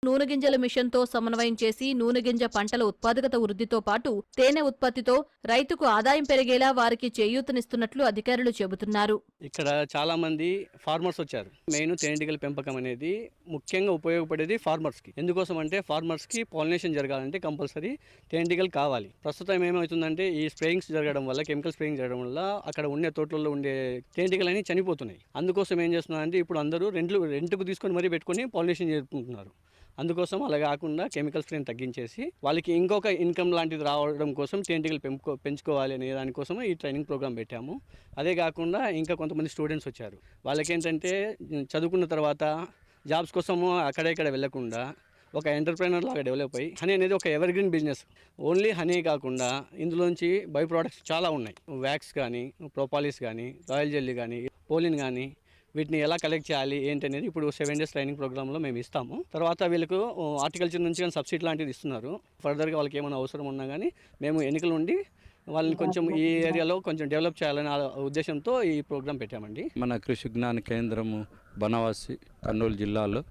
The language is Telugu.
నూనె గింజల మిషన్తో సమన్వయం చేసి నూనె గింజ పంటల ఉత్పాదకత వృద్ధితో పాటు తేనె ఉత్పత్తితో రైతుకు ఆదాయం పెరిగేలా వారికి చేయూతనిస్తున్నట్లు అధికారులు చెబుతున్నారు. ఇక్కడ చాలా మంది ఫార్మర్స్ వచ్చారు. మెయిన్ తేనెటీగల పెంపకం అనేది ముఖ్యంగా ఉపయోగపడేది ఫార్మర్స్ కి. ఎందుకోసం అంటే ఫార్మర్స్ కి పాలినేషన్ జరగాలంటే కంపల్సరీ తేనెటీగలు కావాలి. ప్రస్తుతం ఏమవుతుందంటే ఈ స్ప్రేయింగ్స్ జరగడం వల్ల, కెమికల్ స్ప్రేయింగ్ జరగడం వల్ల అక్కడ ఉండే తోటల్లో ఉండే తేనెటీగలన్నీ చనిపోతున్నాయి. అందుకోసం ఏం చేస్తున్నారంటే ఇప్పుడు అందరూ రెంట్కు తీసుకొని మరీ పెట్టుకొని పాలినేషన్ చేసుకుంటున్నారు. అందుకోసం అలా కాకుండా కెమికల్ స్ప్రేని తగ్గించేసి వాళ్ళకి ఇంకొక ఇన్కమ్ లాంటిది రావడం కోసం తేనెటీగలు పెంచుకోవాలి అనే దానికోసం ఈ ట్రైనింగ్ ప్రోగ్రామ్ పెట్టాము. అదే కాకుండా ఇంకా కొంతమంది స్టూడెంట్స్ వచ్చారు. వాళ్ళకి ఏంటంటే చదువుకున్న తర్వాత జాబ్స్ కోసము అక్కడ ఇక్కడ వెళ్లకుండా ఒక ఎంటర్ప్రైనర్ లాగా డెవలప్ అయ్యి హనీ అనేది ఒక ever green business. Only honey కాకుండా ఇందులోంచి బై ప్రోడక్ట్స్ చాలా ఉన్నాయి. వ్యాక్స్ కానీ, ప్రోపాలిస్ కానీ, రాయల్ జెల్లీ కానీ, పోలిన్ కానీ, వీటిని ఎలా కలెక్ట్ చేయాలి ఏంటి అనేది ఇప్పుడు 7 days ట్రైనింగ్ ప్రోగ్రామ్లో మేము ఇస్తాము. తర్వాత వీళ్ళకు హార్టికల్చర్ నుంచి కానీ సబ్సిడీ లాంటిది ఇస్తున్నారు. ఫర్దర్గా వాళ్ళకి ఏమైనా అవసరం ఉన్నా కానీ మేము ఎన్నికల నుండి వాళ్ళని కొంచెం ఈ ఏరియాలో కొంచెం డెవలప్ చేయాలనే ఉద్దేశంతో ఈ ప్రోగ్రాం పెట్టామండి. మన కృషి విజ్ఞాన కేంద్రము బనవాసి కర్నూలు జిల్లాలో